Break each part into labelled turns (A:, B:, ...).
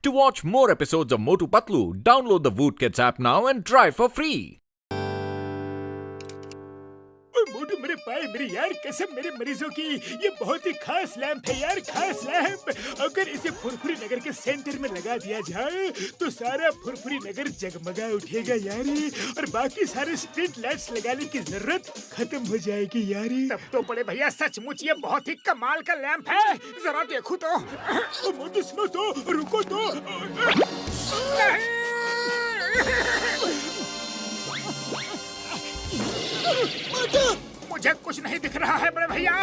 A: To watch more episodes of Motu Patlu, download the Voot Kids app now and try for free.
B: मोटू मेरे पाए मेरी यार कसम मेरे मरीजों की ये बहुत ही खास लैंप है यार, खास लैंप। अगर इसे फुरफुरी नगर के सेंटर में लगा दिया जाए तो सारा फुरफुरी नगर जगमगा उठेगा यार, और बाकी सारे स्ट्रीट लाइट्स लगाने की जरूरत खत्म हो जाएगी यार।
C: तब तो बड़े भैया सचमुच ये बहुत ही कमाल का लैंप है, जरा देखो तो।
B: मोटू सुनो तो, रुको तो।
C: मुझे कुछ नहीं दिख रहा है बड़े भैया,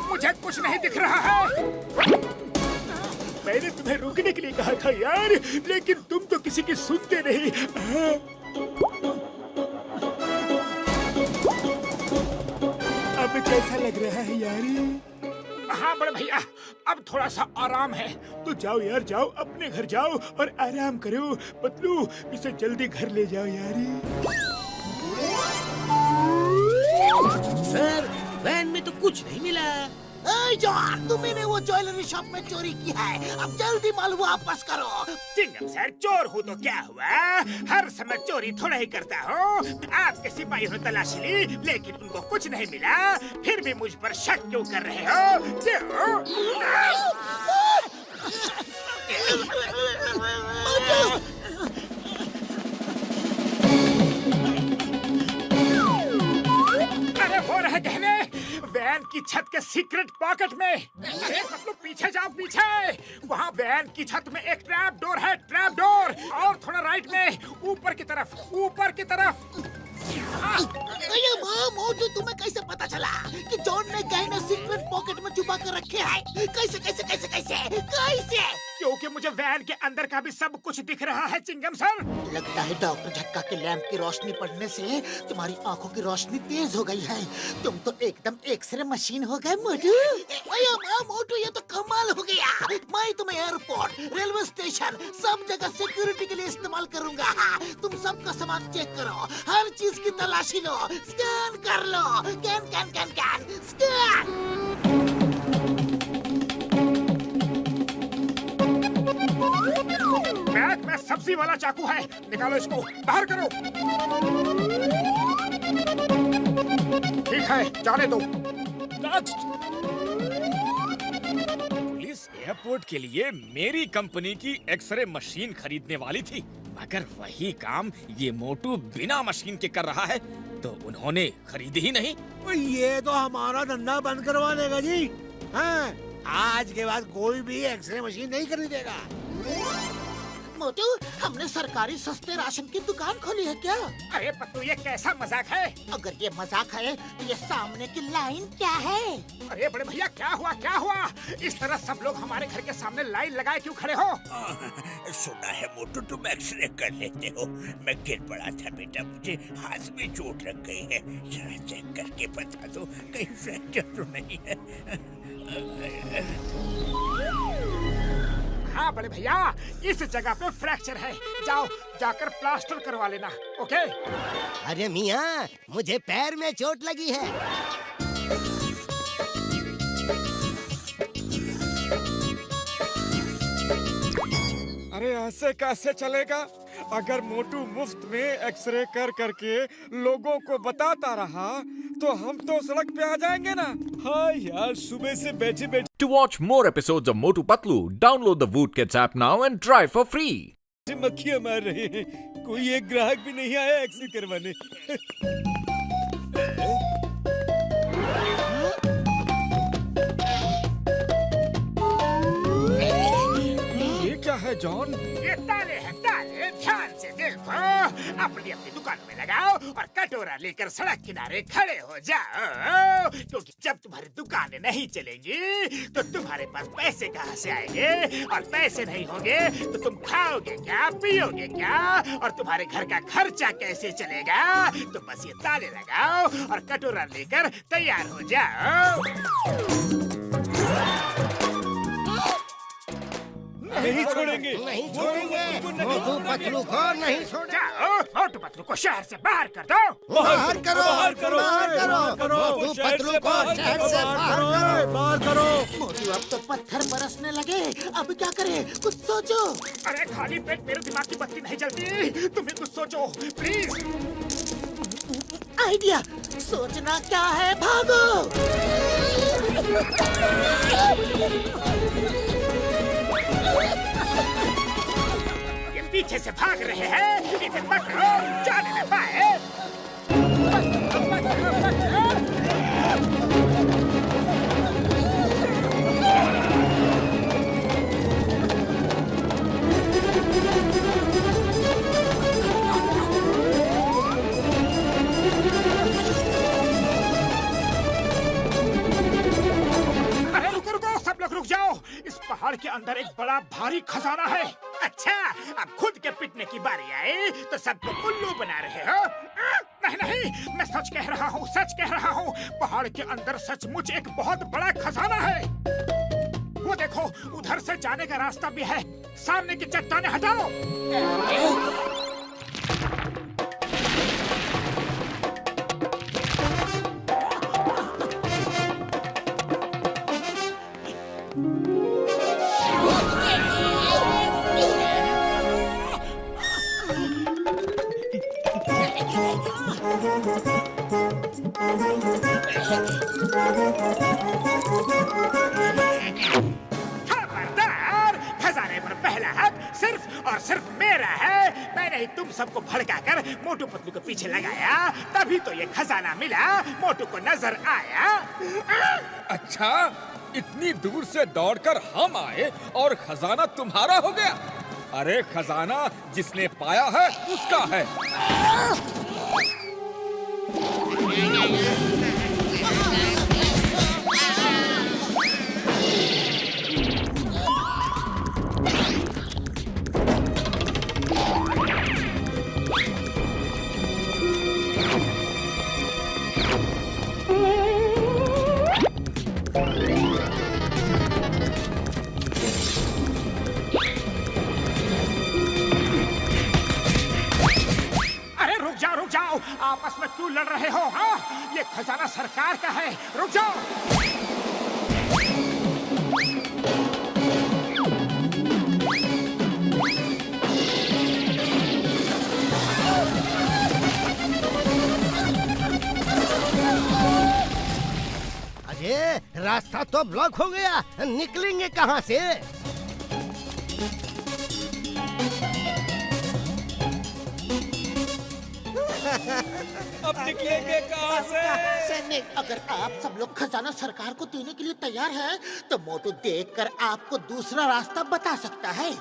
C: मुझे कुछ नहीं दिख रहा है।
B: मैंने तुम्हें रोकने के लिए कहा था यार, लेकिन तुम तो किसी की सुनते नहीं। अब कैसा लग रहा है यार?
C: हाँ बड़े भैया, अब थोड़ा सा आराम है।
B: तो जाओ यार, जाओ अपने घर जाओ और आराम करो। पतलू इसे जल्दी घर ले जाओ यार।
D: सर, वैन में तो कुछ नहीं मिला।
E: जॉन, तुमने वो ज्वेलरी शॉप में चोरी की है, अब जल्दी माल वापस करो।
C: चिंगम सर, चोर हूँ तो क्या हुआ, हर समय चोरी थोड़ा ही करता हूँ। आपके सिपाहियों ने तलाशी ली लेकिन उनको कुछ नहीं मिला, फिर भी मुझ पर शक क्यों कर रहे हो? क्यों? अरे वो रहे गहने वैन की छत के सीक्रेट पॉकेट में। अरे मतलब पीछे जाओ, पीछे। वहाँ वैन की छत में एक ट्रैप डोर है, ट्रैप डोर। और थोड़ा राइट में, ऊपर की तरफ, ऊपर की तरफ।
E: मोटू, तुम्हें कैसे पता चला कि जॉन ने गहने सीक्रेट पॉकेट में छुपा कर रखे हैं? कैसे कैसे कैसे कैसे कैसे?
C: क्योंकि मुझे वैन के अंदर का भी सब कुछ दिख रहा है चिंगम सर।
E: लगता है डॉक्टर झटका के लैंप की रोशनी पड़ने से तुम्हारी आंखों की रोशनी तेज हो गई है। तुम तो एकदम एक्सरे मशीन हो गए मोटू। मोटू, ये तो कमाल हो गया। मैं तुम्हें एयरपोर्ट, रेलवे स्टेशन, सब जगह सिक्योरिटी के लिए इस्तेमाल करूंगा। तुम सबका सामान चेक करो, हर चीज की तलाशी लो, स्कैन कर लो। Can can can can scan.
C: Bag में सब्जी वाला चाकू है, निकालो इसको, बाहर करो। ठीक है, जाने दो।
F: पुलिस एयरपोर्ट के लिए मेरी कंपनी की एक्सरे मशीन खरीदने वाली थी, मगर वही काम ये मोटू बिना मशीन के कर रहा है, तो उन्होंने खरीदी ही नहीं।
D: ये तो हमारा धंधा बंद करवा देगा जी। हाँ, आज के बाद कोई भी एक्सरे मशीन नहीं खरीदेगा।
E: मोटू, हमने सरकारी सस्ते राशन की दुकान खोली है क्या?
C: अरे पत्तू, ये कैसा मजाक है?
E: अगर ये मजाक है तो ये सामने की लाइन क्या है?
C: अरे बड़े भैया, क्या हुआ, क्या हुआ? इस तरह सब लोग हमारे घर के सामने लाइन लगाए क्यों खड़े हो?
G: सुना है मोटू तुम एक्सरे कर लेते हो। मैं गिर पड़ा था बेटा, मुझे हाथ में चोट लग गई है। जरा चेक करके बता दो कहीं फ्रैक्चर तो नहीं है।
C: हाँ बड़े भैया, इस जगह पे फ्रैक्चर है, जाओ जाकर प्लास्टर करवा लेना। ओके?
D: अरे मियाँ, मुझे पैर में चोट लगी है।
F: अरे ऐसे कैसे चलेगा? अगर मोटू मुफ्त में एक्सरे कर करके लोगों को बताता रहा तो हम तो सड़क पे आ जाएंगे ना। हाँ यार, सुबह से बैठे बैठे
A: To watch more episodes of Motu Patlu, download the Voot Kids app now and try for free.
F: मक्खियाँ मार रहे हैं, कोई एक ग्राहक भी नहीं आया एक्सरे करवाने। ये क्या है जॉन?
C: ये ताले हैं, ताले। ध्यान से देखो, अपनी अपनी दुकानों में लगाओ और कटोरा लेकर सड़क किनारे खड़े हो जाओ, क्योंकि जब तुम्हारी दुकानें नहीं चलेंगी तो तुम्हारे पास पैसे कहाँ से आएंगे, और पैसे नहीं होंगे तो तुम खाओगे क्या, पियोगे क्या, और तुम्हारे घर का खर्चा कैसे चलेगा? तो बस ये ताले लगाओ और कटोरा लेकर तैयार हो जाओ।
F: नहीं छोड़ेंगे।
D: नहीं छोड़ेंगे। मोटू पतलू को नहीं छोड़।
C: जाओ मोटू पतलू को शहर से बाहर कर दो।
D: बाहर करो, बाहर करो। मोटू पतलू को शहर से बाहर करो।
E: मोटू अब तो पत्थर बरसने लगे, अब क्या करे, कुछ सोचो।
C: अरे खाली पेट मेरे दिमाग की बत्ती नहीं जलती, तुम्हें कुछ सोचो प्लीज।
E: आइडिया, सोचना क्या है, भागो।
C: ये पीछे से भाग रहे हैं, इन्हें पकड़ो, जाने न पाए। रुक जाओ, इस पहाड़ के अंदर एक बड़ा भारी खजाना है। अच्छा, अब खुद के पिटने की बारी आई तो सबको उल्लू बना रहे हो? नहीं नहीं, मैं सच कह रहा हूँ, सच कह रहा हूँ। पहाड़ के अंदर सचमुच एक बहुत बड़ा खजाना है। वो देखो, उधर से जाने का रास्ता भी है। सामने की चट्टानें हटाओ। खबरदार, खजाने पर पहला हक सिर्फ और सिर्फ मेरा है। मैंने ही तुम सबको भड़काकर मोटू पतलू के पीछे लगाया, तभी तो ये खजाना मिला, मोटू को नजर आया।
F: अच्छा, इतनी दूर से दौड़कर हम आए और खजाना तुम्हारा हो गया? अरे खजाना जिसने पाया है उसका है।
C: रुक जाओ, आपस में क्यों लड़ रहे हो? हाँ, ये खजाना सरकार का है, रुक जाओ।
D: अजय, रास्ता तो ब्लॉक हो गया, निकलेंगे कहाँ से?
F: अब निकलेंगे कहाँ से?
E: सैनिक, अगर आप सब लोग खजाना सरकार को देने के लिए तैयार हैं, तो मोटू देखकर आपको दूसरा रास्ता बता सकता है।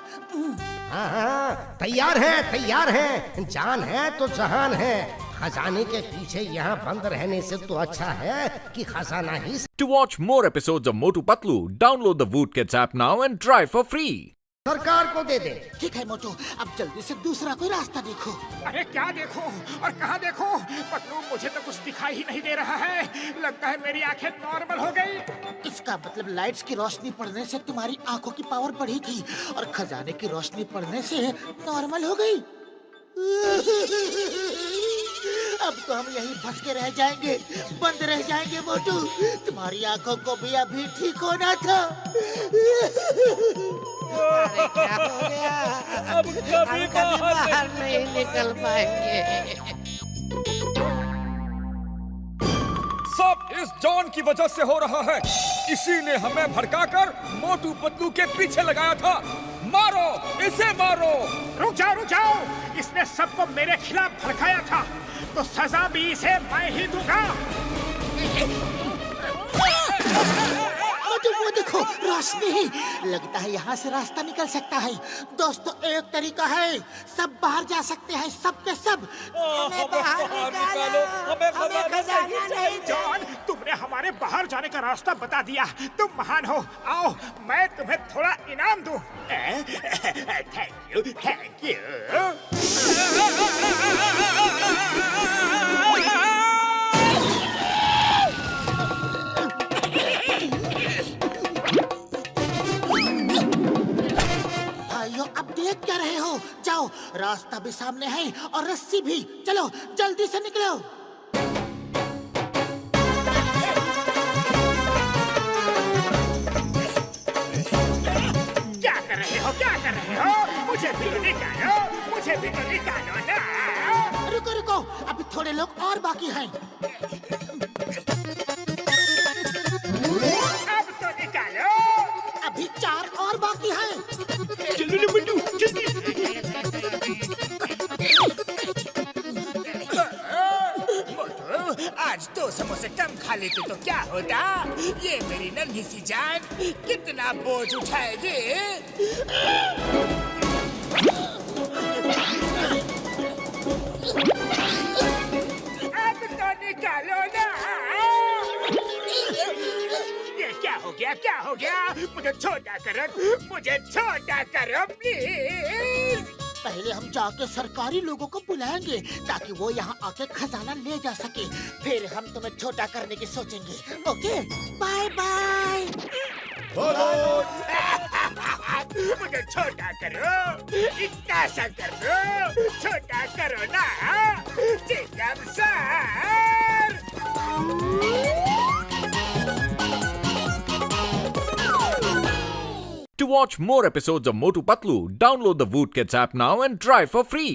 D: हाँ, तैयार है। जान है तो जहान है। खजाने के पीछे यहाँ बंद रहने से तो अच्छा है कि खजाना ही।
A: To watch more episodes of Motu Patlu, download the Voot Kids app now and try for free.
D: सरकार को दे दे।
E: ठीक है मोटू, अब जल्दी से दूसरा कोई रास्ता देखो।
C: अरे क्या देखो और कहाँ देखो? पतलू, मुझे तो कुछ दिखाई ही नहीं दे रहा है। लगता है मेरी आंखें नॉर्मल हो गई।
E: इसका मतलब लाइट्स की रोशनी पड़ने से तुम्हारी आंखों की पावर बढ़ी थी और खजाने की रोशनी पड़ने से नॉर्मल हो गई। अब तो हम यहीं फंस के रह जाएंगे, बंद रह जाएंगे मोटू। तुम्हारी आंखों को भी अभी ठीक होना था।
D: अरे क्या हो गया?
F: अब कभी बाहर
D: नहीं निकल पाएंगे।
F: सब इस जॉन की वजह से हो रहा है। इसी ने हमें भड़काकर मोटू पतलू के पीछे लगाया था। मारो, इसे मारो।
C: रुक जाओ, इसने सबको मेरे खिलाफ भड़काया था, तो सजा भी इसे मैं ही दूंगा।
E: वो देखो, रोशनी। लगता है यहाँ से रास्ता निकल सकता है। दोस्तों, एक तरीका है, सब बाहर जा सकते हैं, सब के सब।
F: हमें बाहर निकालो, हमें खजाना नहीं।
C: जॉन, तुमने हमारे बाहर जाने का रास्ता बता दिया। तुम महान हो। आओ, मैं तुम्हें थोड़ा इनाम दूं। Thank you.
E: रुक क्या रहे हो? जाओ, रास्ता भी सामने है और रस्सी भी। चलो जल्दी से निकलो।
C: क्या कर रहे हो, क्या कर रहे हो? मुझे भी तो निकालो, मुझे भी तो निकालो ना।
E: रुको रुको, अभी थोड़े लोग और बाकी हैं।
C: अब तो निकालो।
E: अभी 4 और बाकी हैं।
B: चलो ना मोटू जल्दी।
C: मोटू, आज 2 समोसे कम खा लेते तो क्या होता? ये मेरी नन्ही सी जान कितना बोझ उठाएगी। अब तो निकालो ना। ये क्या हो गया, क्या हो गया? मुझे छोटा करो, मुझे छोटा करो प्लीज।
E: पहले हम जाके सरकारी लोगों को बुलाएंगे ताकि वो यहाँ आके खजाना ले जा सके। फिर हम तुम्हें छोटा करने की सोचेंगे। Okay, bye bye.
C: मुझे छोटा करो, इतना सा कर दो, छोटा करो ना chewing gum sir.
A: To watch more episodes of Motu Patlu, download the Voot Kids app now and try for free.